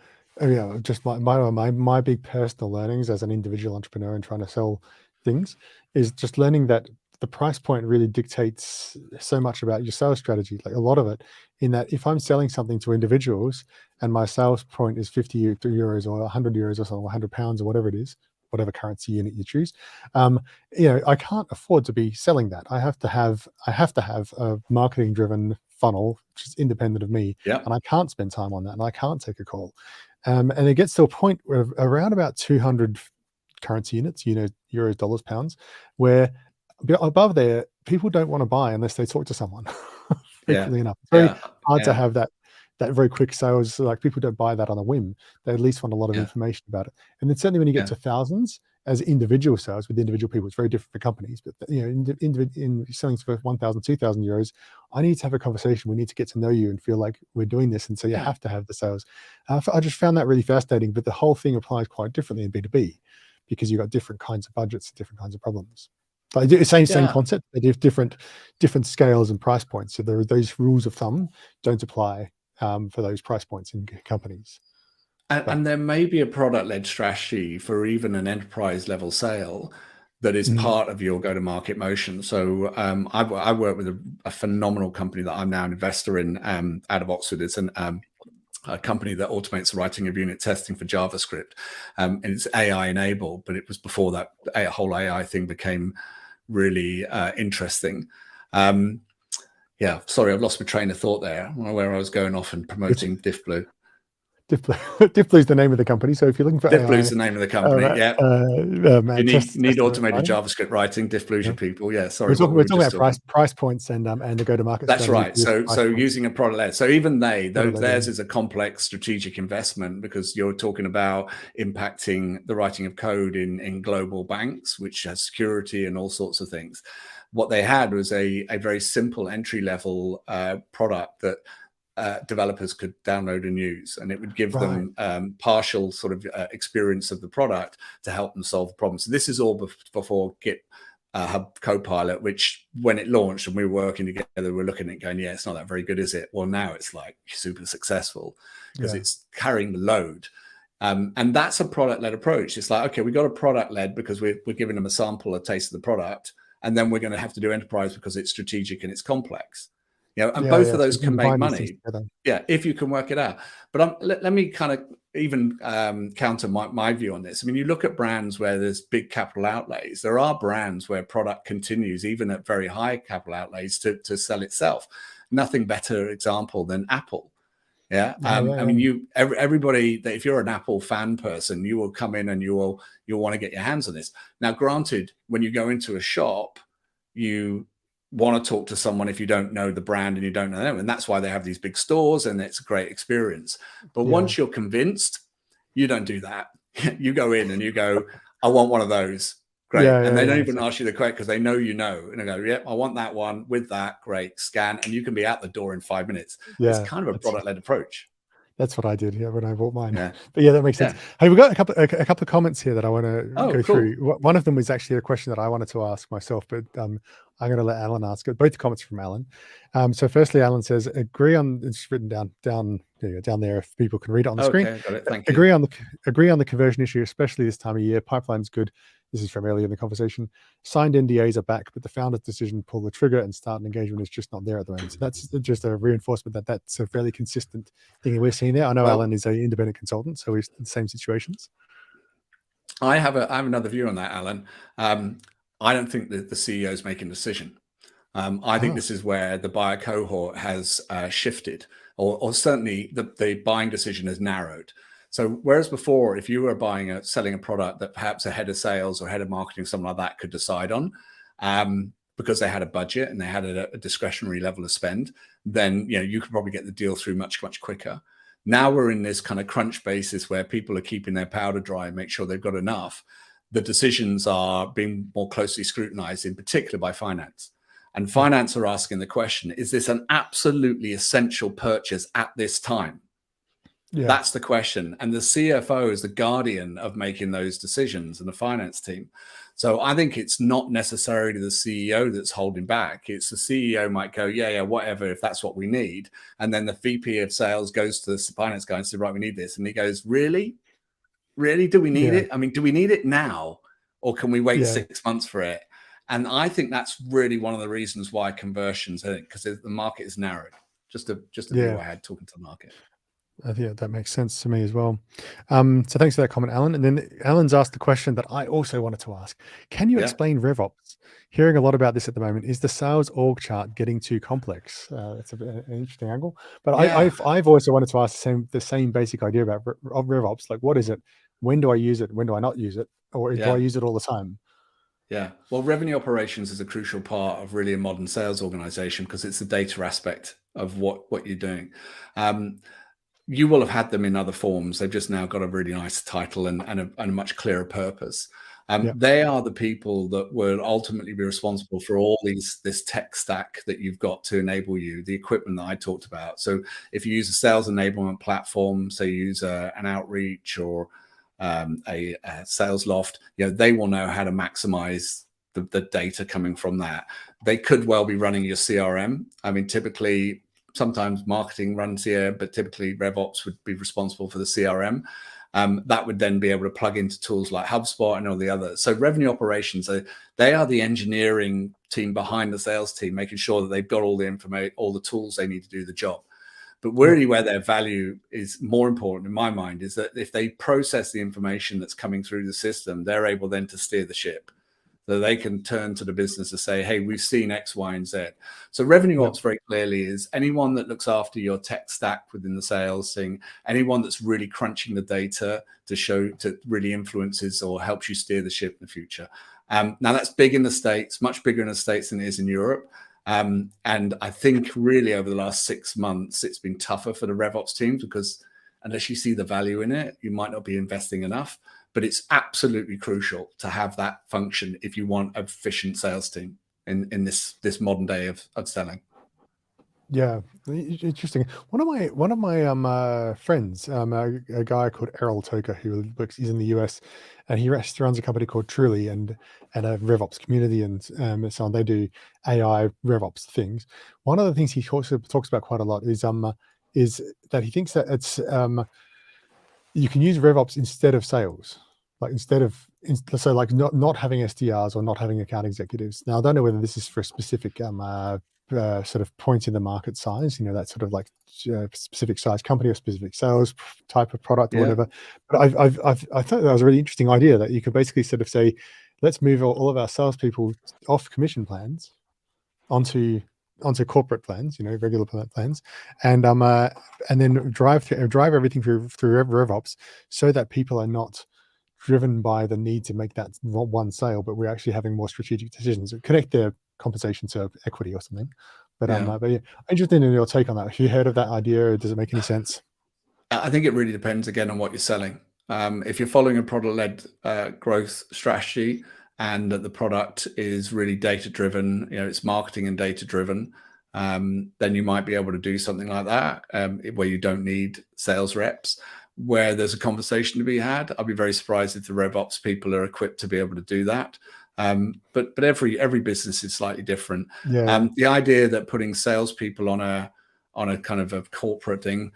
just my big personal learnings as an individual entrepreneur and trying to sell things is just learning that the price point really dictates so much about your sales strategy, like a lot of it, in that if I'm selling something to individuals and my sales point is 50 euros or 100 euros or something, 100 pounds or whatever it is, whatever currency unit you choose, I can't afford to be selling that. I have to have a marketing driven funnel, which is independent of me, and I can't spend time on that, and I can't take a call. And it gets to a point where around about 200 currency units, euros, dollars, pounds, where above there, people don't want to buy unless they talk to someone, frequently enough. It's very hard to have that very quick sales. Like, people don't buy that on a whim. They at least want a lot of information about it. And then certainly when you get to thousands as individual sales with individual people, it's very different for companies. But in selling for 1,000, 2,000 euros, I need to have a conversation. We need to get to know you and feel like we're doing this. And so you have to have the sales. I just found that really fascinating. But the whole thing applies quite differently in B2B, because you've got different kinds of budgets and different kinds of problems. But same concept. They do different scales and price points. So there are those rules of thumb don't apply for those price points in companies. And there may be a product-led strategy for even an enterprise level sale that is part of your go-to-market motion. So I work with a phenomenal company that I'm now an investor in out of Oxford. It's a company that automates the writing of unit testing for JavaScript. And it's AI enabled, but it was before that whole AI thing became really interesting. Sorry, I've lost my train of thought there, where I was going off and promoting DiffBlue. DiffBlue is the name of the company. So if you're looking for DiffBlue is the name of the company. You need automated JavaScript writing. DiffBlue's your people. Yeah, sorry. We're talking about price points and the go-to-market. That's right. So using a product led. So even theirs is a complex strategic investment, because you're talking about impacting the writing of code in global banks, which has security and all sorts of things. What they had was a very simple entry level product that developers could download and use, and it would give them partial sort of experience of the product to help them solve the problem. So this is all before GitHub Copilot, which when it launched and we were working together, we're looking at it going, it's not that very good, is it? Well, now it's like super successful because it's carrying the load. And that's a product-led approach. It's like, okay, we got a product-led because we're giving them a sample, a taste of the product, and then we're going to have to do enterprise because it's strategic and it's complex. Both of those can make money. If you can work it out. But let me kind of even counter my view on this. I mean, you look at brands where there's big capital outlays. There are brands where product continues, even at very high capital outlays, to sell itself. Nothing better example than Apple. I mean, everybody, if you're an Apple fan person, you will come in and you'll want to get your hands on this. Now, granted, when you go into a shop, you want to talk to someone if you don't know the brand and you don't know them, and that's why they have these big stores and it's a great experience. But once you're convinced, you don't do that. You go in and you go, I want one of those. Great. And they don't even ask you the question because they know and they go, I want that one with that. Great. Scan, and you can be out the door in 5 minutes. It's kind of a product-led approach. That's what I did when I bought mine. But that makes sense. Hey, we've got a couple of comments here that I want to go through. One of them was actually a question that I wanted to ask myself, but I'm going to let Alan ask it. Both the comments from Alan. So firstly, Alan says, agree on, it's written down there if people can read it on the screen. Got it. Thank you. Agree on the conversion issue, especially this time of year. Pipeline's good. This is from earlier in the conversation. Signed NDAs are back, but the founder's decision to pull the trigger and start an engagement is just not there at the moment. So that's just a reinforcement that that's a fairly consistent thing we're seeing there. I know Alan is an independent consultant, so he's in the same situations. I have another view on that, Alan. I don't think that the CEO is making a decision. I think this is where the buyer cohort has shifted, or certainly the buying decision has narrowed. So whereas before, if you were selling a product that perhaps a head of sales or head of marketing, something like that could decide on, because they had a budget and they had a discretionary level of spend, then you could probably get the deal through much, much quicker. Now we're in this kind of crunch basis where people are keeping their powder dry and make sure they've got enough. The decisions are being more closely scrutinized, in particular by finance. And finance are asking the question, is this an absolutely essential purchase at this time? That's the question. And the CFO is the guardian of making those decisions, and the finance team. So I think it's not necessarily the CEO that's holding back. It's the CEO might go, whatever, if that's what we need. And then the VP of sales goes to the finance guy and says, right, we need this. And he goes, really? Really? Do we need it? I mean, do we need it now? Or can we wait 6 months for it? And I think that's really one of the reasons why conversions, because the market is narrowed. Just a view I had talking to the market. Yeah, that makes sense to me as well. So thanks for that comment, Alan. And then Alan's asked the question that I also wanted to ask. Can you explain RevOps? Hearing a lot about this at the moment. Is the sales org chart getting too complex? That's an interesting angle. But I've also wanted to ask the same basic idea about RevOps. Like, what is it? When do I use it? When do I not use it? Or do I use it all the time? Yeah. Well, revenue operations is a crucial part of really a modern sales organization because it's the data aspect of what you're doing. You will have had them in other forms. They've just now got a really nice title and a much clearer purpose. Yeah. They are the people that will ultimately be responsible for all this tech stack that you've got to enable you, the equipment that I talked about. So if you use a sales enablement platform, say you use an Outreach or a sales loft, they will know how to maximize the data coming from that. They could well be running your CRM. I mean, typically, sometimes marketing runs here, but typically RevOps would be responsible for the CRM. That would then be able to plug into tools like HubSpot and all the others. So revenue operations, they are the engineering team behind the sales team, making sure that they've got all the information, all the tools they need to do the job. But really where their value is more important in my mind is that if they process the information that's coming through the system, they're able then to steer the ship. So they can turn to the business to say, hey, we've seen X, Y, and Z. So revenue ops very clearly is anyone that looks after your tech stack within the sales thing, anyone that's really crunching the data to really influences or helps you steer the ship in the future. Now that's big in the States, much bigger in the States than it is in Europe. And I think really over the last 6 months, it's been tougher for the RevOps teams because unless you see the value in it, you might not be investing enough. But it's absolutely crucial to have that function if you want an efficient sales team in this modern day of selling. Yeah, interesting. One of my friends, a guy called Errol Toker, who he's in the US, and he runs a company called Truly and a RevOps community and so on. They do AI RevOps things. One of the things he talks about quite a lot is that he thinks that it's you can use RevOps instead of sales, like so like not having SDRs or not having account executives. Now I don't know whether this is for a specific sort of point in the market size, that sort of like specific size company or specific sales type of product or whatever. But I thought that was a really interesting idea that you could basically sort of say, let's move all of our salespeople off commission plans onto corporate plans, regular plans, and then drive everything through RevOps so that people are not driven by the need to make that one sale, but we're actually having more strategic decisions that connect their compensation to equity or something. But yeah, interested in your take on that. Have you heard of that idea, or does it make any sense? I think it really depends again on what you're selling. If you're following a product-led growth strategy and that the product is really data-driven, it's marketing and data-driven, then you might be able to do something like that where you don't need sales reps. Where there's a conversation to be had, I'd be very surprised if the RevOps people are equipped to be able to do that. But every business is slightly different. Yeah. The idea that putting salespeople on a kind of a corporate thing,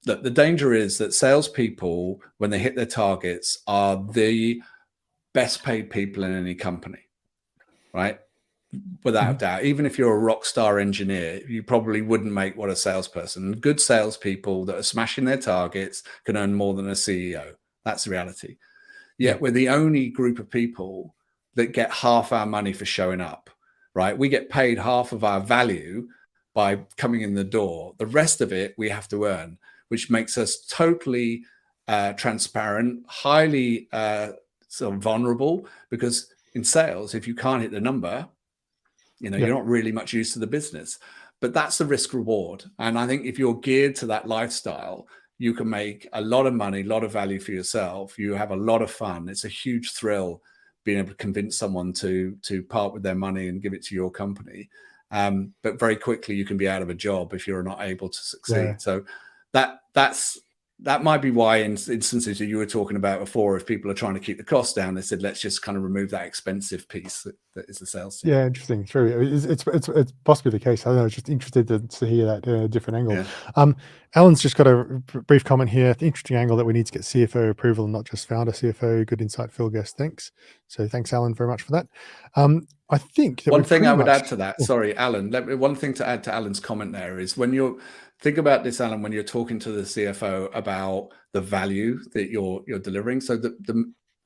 the danger is that salespeople, when they hit their targets, are the best paid people in any company, right? Without doubt. Even if you're a rock star engineer, you probably wouldn't make what a salesperson. Good salespeople that are smashing their targets can earn more than a CEO. That's the reality. Yet we're the only group of people that get half our money for showing up, right? We get paid half of our value by coming in the door. The rest of it we have to earn, which makes us totally transparent, highly sort of vulnerable, because in sales, if you can't hit the number, you're not really much use to the business. But that's the risk reward. And I think if you're geared to that lifestyle, you can make a lot of money, a lot of value for yourself. You have a lot of fun. It's a huge thrill being able to convince someone to part with their money and give it to your company. But very quickly you can be out of a job if you're not able to succeed. So that might be why in instances that you were talking about before, if people are trying to keep the costs down, they said, let's just kind of remove that expensive piece that is the sales team. Yeah, interesting. True. It's possibly the case. I don't know. I was just interested to hear that different angle. Yeah. Alan's just got a brief comment here. The interesting angle that we need to get CFO approval and not just founder CFO. Good insight, Phil Guest. Thanks. So thanks, Alan, very much for that. I think that one thing I would add to that. Sorry, Alan. One thing to add to Alan's comment there is when you think about this, Alan, when you're talking to the CFO about the value that you're delivering. So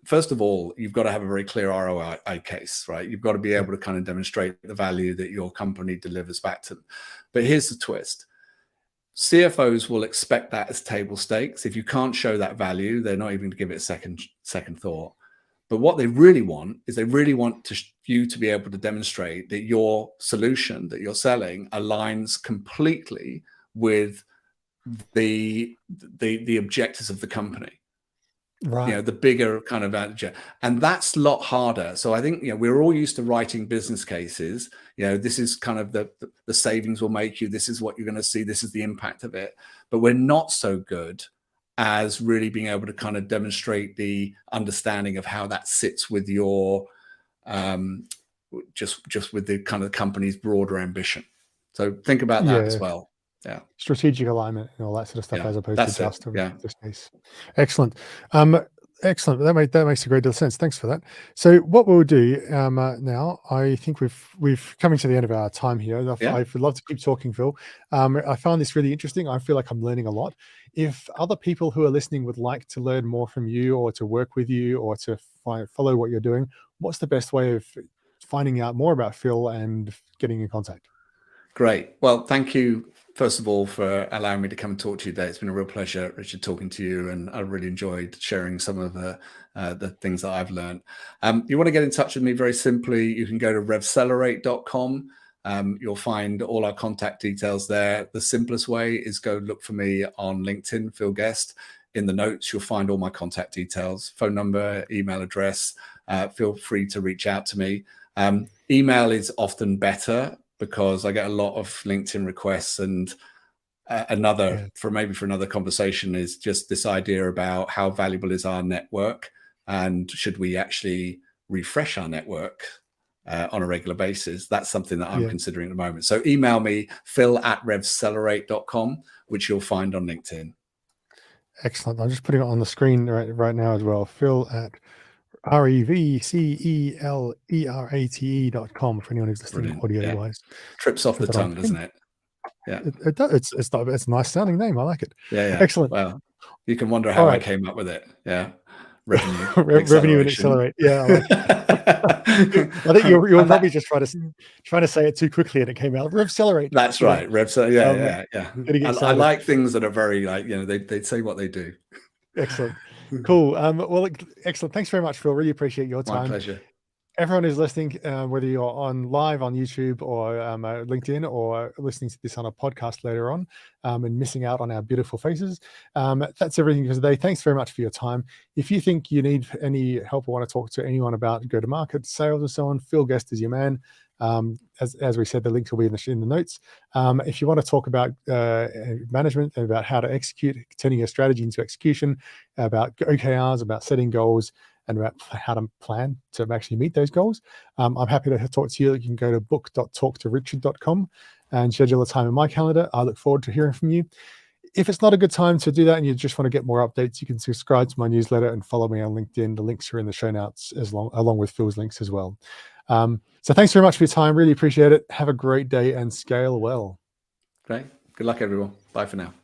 first of all, you've got to have a very clear ROI case, right? You've got to be able to kind of demonstrate the value that your company delivers back to them. But here's the twist. CFOs will expect that as table stakes. If you can't show that value, they're not even going to give it a second thought. But what they really want is they really want you to be able to demonstrate that your solution that you're selling aligns completely with the objectives of the company. Right. The bigger kind of advantage, and that's a lot harder. So I think we're all used to writing business cases. This is kind of the savings will make you. This is what you're going to see. This is the impact of it. But we're not so good as really being able to kind of demonstrate the understanding of how that sits with your just with the kind of company's broader ambition. So think about that as well. Yeah. Strategic alignment and all that sort of stuff, as opposed to just this case. Excellent. Excellent. That makes a great deal of sense. Thanks for that. So what we'll do now, I think we've coming to the end of our time here. I would love to keep talking, Phil. I found this really interesting. I feel like I'm learning a lot. If other people who are listening would like to learn more from you, or to work with you, or to follow what you're doing, what's the best way of finding out more about Phil and getting in contact? Great. Well, thank you, first of all, for allowing me to come and talk to you today. It's been a real pleasure, Richard, talking to you, and I really enjoyed sharing some of the things that I've learned. You want to get in touch with me very simply, you can go to revcelerate.com. You'll find all our contact details there. The simplest way is go look for me on LinkedIn, Phil Guest. In the notes, you'll find all my contact details, phone number, email address. Feel free to reach out to me. Email is often better, because I get a lot of LinkedIn requests, and for another conversation is just this idea about how valuable is our network, and should we actually refresh our network on a regular basis. That's something that I'm considering at the moment. So email me, phil@revcelerate.com, which you'll find on LinkedIn. Excellent. I'm just putting it on the screen right now as well. Phil at revcelerate.com for anyone who's listening audio wise. Trips off the tongue, doesn't it? Yeah, it does. It's a nice sounding name. I like it. Yeah. Excellent. Well, you can wonder how I came up with it. Yeah. Revenue. Revenue and accelerate. Yeah, I like it. I think you're probably just trying to say it too quickly, and it came out. Revcelerate. That's right. Revcelerate. Yeah. I like things that are very they say what they do. Excellent. Cool. Well, excellent. Thanks very much, Phil. Really appreciate your time. My pleasure. Everyone who's listening, whether you're on live on YouTube or LinkedIn, or listening to this on a podcast later on, and missing out on our beautiful faces, that's everything for today. Thanks very much for your time. If you think you need any help or want to talk to anyone about go-to-market, sales, and so on, Phil Guest is your man. As we said, the links will be in the notes. If you want to talk about management, about how to execute, turning your strategy into execution, about OKRs, about setting goals, and about how to plan to actually meet those goals, I'm happy to talk to you. You can go to book.talktorichard.com and schedule a time in my calendar. I look forward to hearing from you. If it's not a good time to do that and you just want to get more updates, you can subscribe to my newsletter and follow me on LinkedIn. The links are in the show notes along with Phil's links as well. So thanks very much for your time. Really appreciate it. Have a great day and scale well. Great. Good luck, everyone. Bye for now.